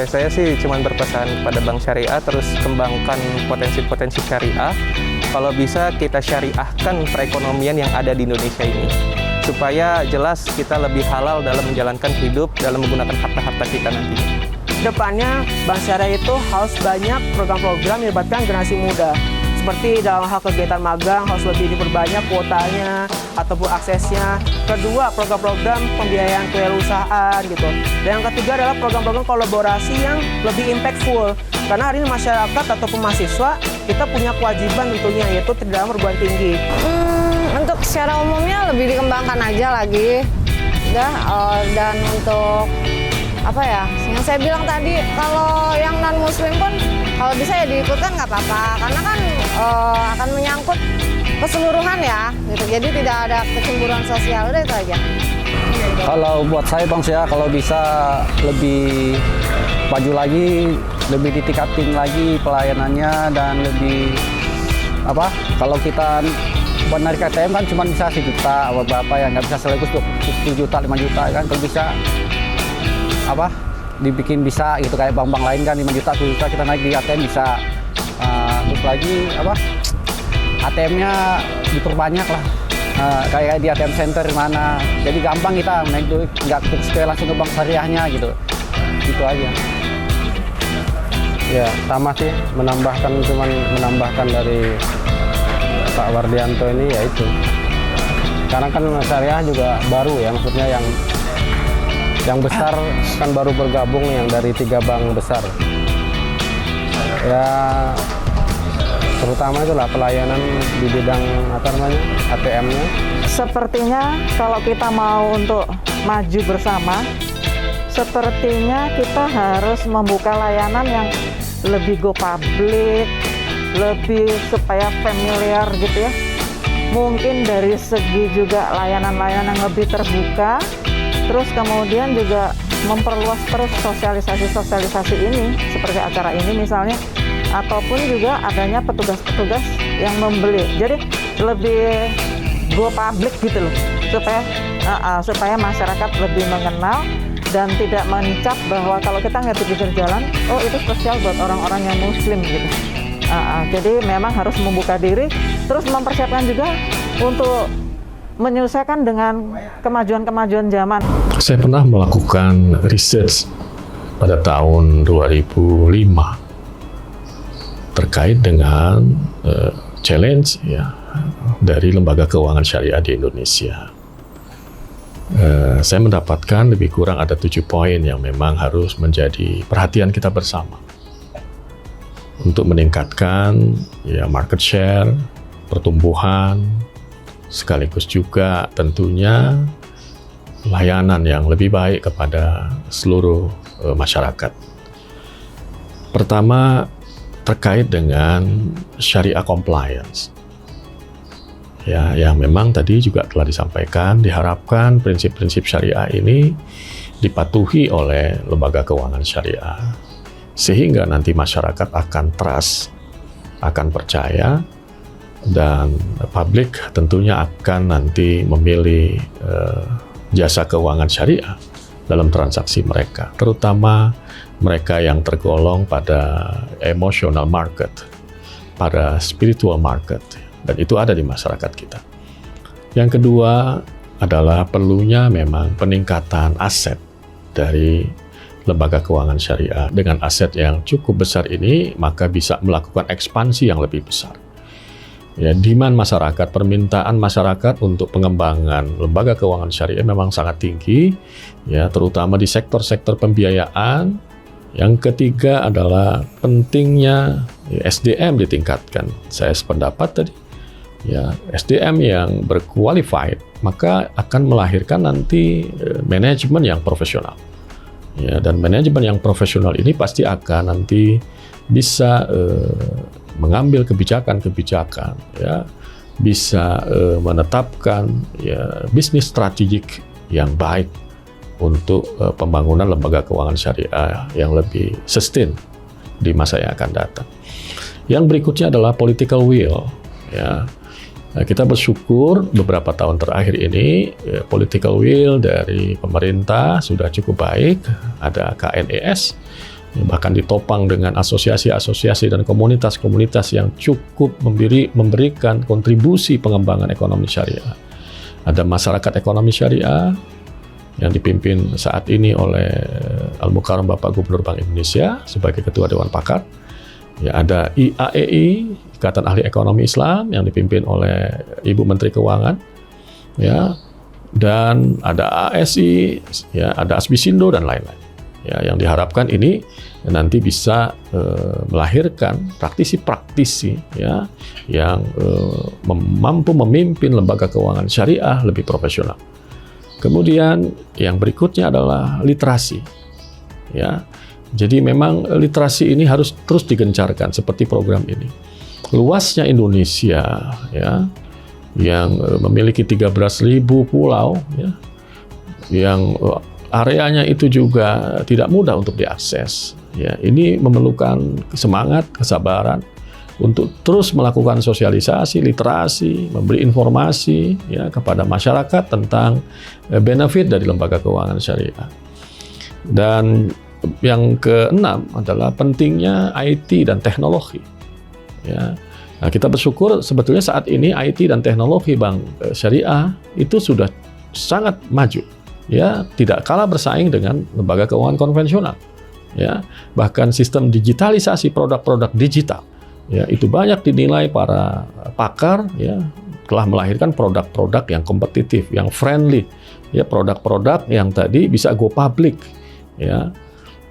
saya sih cuma berpesan kepada Bank Syariah terus kembangkan potensi-potensi syariah. Kalau bisa kita syariahkan perekonomian yang ada di Indonesia ini. Supaya jelas kita lebih halal dalam menjalankan hidup, dalam menggunakan harta-harta kita nantinya. Depannya Bank Syariah itu harus banyak program-program yang melibatkan generasi muda. Seperti dalam hal kegiatan magang harus lebih diperbanyak kuotanya ataupun aksesnya. Kedua, program-program pembiayaan kewirausahaan gitu. Dan yang ketiga adalah program-program kolaborasi yang lebih impactful. Karena hari ini masyarakat ataupun mahasiswa kita punya kewajiban tentunya yaitu dalam perguruan tinggi. Untuk secara umumnya lebih dikembangkan aja lagi. Dan untuk apa ya, yang saya bilang tadi, kalau yang non muslim pun kalau bisa ya diikutkan nggak apa-apa, karena kan akan menyangkut keseluruhan ya gitu, jadi tidak ada kecemburuan sosial, udah itu aja. Kalau buat saya Bang Syah, kalau bisa lebih maju lagi, lebih ditingkatin lagi pelayanannya dan lebih apa, kalau kita menarik ATM kan cuma bisa 1 juta atau berapa ya, nggak bisa sekaligus 10 juta, 5 juta kan, kalau bisa apa dibikin bisa gitu, kayak bank-bank lain kan 5 juta, 10 juta kita naik di ATM bisa. Terus lagi apa, ATM-nya diperbanyak lah, kayak di ATM center mana, jadi gampang kita naik duit, nggak sekali langsung ke bank syariahnya gitu aja. Ya sama sih, menambahkan dari Pak Wardianto ini yaitu karena kan syariah juga baru ya, maksudnya yang besar kan baru bergabung yang dari 3 bank besar ya, terutama itulah pelayanan di bidang apa namanya ATM-nya. Sepertinya kalau kita mau untuk maju bersama, sepertinya kita harus membuka layanan yang lebih go public, lebih supaya familiar gitu ya. Mungkin dari segi juga layanan-layanan yang lebih terbuka. Terus kemudian juga memperluas terus sosialisasi ini, seperti acara ini misalnya, ataupun juga adanya petugas-petugas yang membeli. Jadi lebih go public gitu loh, supaya masyarakat lebih mengenal dan tidak mencap bahwa kalau kita nggak di pinggir jalan, oh itu spesial buat orang-orang yang muslim gitu. Jadi memang harus membuka diri, terus mempersiapkan juga untuk menyelesaikan dengan kemajuan-kemajuan zaman. Saya pernah melakukan research pada tahun 2005 terkait dengan challenge ya dari lembaga keuangan syariah di Indonesia. Saya mendapatkan lebih kurang ada 7 poin yang memang harus menjadi perhatian kita bersama untuk meningkatkan ya market share, pertumbuhan, sekaligus juga tentunya layanan yang lebih baik kepada seluruh masyarakat. Pertama, terkait dengan syariah compliance. Ya, yang memang tadi juga telah disampaikan, diharapkan prinsip-prinsip syariah ini dipatuhi oleh lembaga keuangan syariah, sehingga nanti masyarakat akan trust, akan percaya, dan publik tentunya akan nanti memilih jasa keuangan syariah dalam transaksi mereka, terutama mereka yang tergolong pada emotional market, pada spiritual market, dan itu ada di masyarakat kita. Yang kedua adalah perlunya memang peningkatan aset dari lembaga keuangan syariah. Dengan aset yang cukup besar ini, maka bisa melakukan ekspansi yang lebih besar. Ya, demand masyarakat, permintaan masyarakat untuk pengembangan lembaga keuangan syariah memang sangat tinggi, ya, terutama di sektor-sektor pembiayaan. Yang ketiga adalah pentingnya SDM ditingkatkan. Saya sependapat tadi, ya, SDM yang berqualified, maka akan melahirkan nanti manajemen yang profesional. Ya, dan manajemen yang profesional ini pasti akan nanti bisa mengambil kebijakan-kebijakan, ya, bisa menetapkan ya bisnis strategik yang baik untuk pembangunan lembaga keuangan syariah yang lebih sustain di masa yang akan datang. Yang berikutnya adalah political will. Ya, kita bersyukur beberapa tahun terakhir ini political will dari pemerintah sudah cukup baik. Ada KNES bahkan ditopang dengan asosiasi-asosiasi dan komunitas-komunitas yang cukup memberikan kontribusi pengembangan ekonomi syariah. Ada masyarakat ekonomi syariah yang dipimpin saat ini oleh Al-Mukarram Bapak Gubernur Bank Indonesia sebagai Ketua Dewan Pakar. Ya, ada IAEI, Ikatan Ahli Ekonomi Islam, yang dipimpin oleh Ibu Menteri Keuangan. Ya, dan ada ASI, ya, ada Asbisindo dan lain-lain. Ya, yang diharapkan ini nanti bisa melahirkan praktisi-praktisi, ya, yang mampu memimpin lembaga keuangan syariah lebih profesional. Kemudian yang berikutnya adalah literasi. Ya, jadi memang literasi ini harus terus digencarkan seperti program ini. Luasnya Indonesia, ya, yang memiliki 13.000 pulau, ya, yang areanya itu juga tidak mudah untuk diakses. Ya, ini memerlukan semangat, kesabaran untuk terus melakukan sosialisasi, literasi, memberi informasi, ya, kepada masyarakat tentang benefit dari lembaga keuangan syariah. Dan yang keenam adalah pentingnya IT dan teknologi. Ya. Nah, kita bersyukur sebetulnya saat ini IT dan teknologi bank syariah itu sudah sangat maju. Ya, tidak kalah bersaing dengan lembaga keuangan konvensional. Ya, bahkan sistem digitalisasi produk-produk digital, ya, itu banyak dinilai para pakar, ya, telah melahirkan produk-produk yang kompetitif, yang friendly, ya, produk-produk yang tadi bisa go public, ya.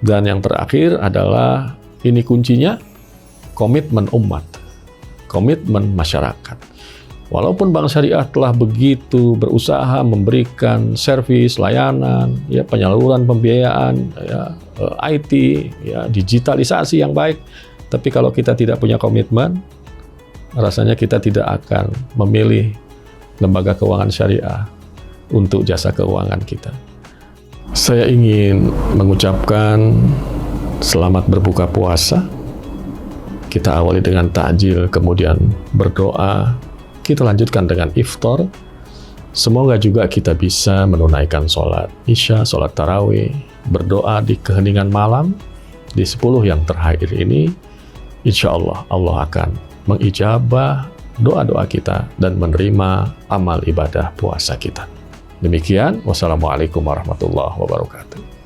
Dan yang terakhir adalah ini kuncinya, komitmen umat, komitmen masyarakat. Walaupun Bank Syariah telah begitu berusaha memberikan servis, layanan, ya, penyaluran pembiayaan, ya, IT, ya, digitalisasi yang baik, tapi kalau kita tidak punya komitmen, rasanya kita tidak akan memilih lembaga keuangan syariah untuk jasa keuangan kita. Saya ingin mengucapkan selamat berbuka puasa. Kita awali dengan takjil, kemudian berdoa. Kita lanjutkan dengan iftar. Semoga juga kita bisa menunaikan sholat isya, sholat tarawih, berdoa di keheningan malam, di 10 yang terakhir ini. Insya Allah, Allah akan mengijabah doa-doa kita dan menerima amal ibadah puasa kita. Demikian, wassalamualaikum warahmatullahi wabarakatuh.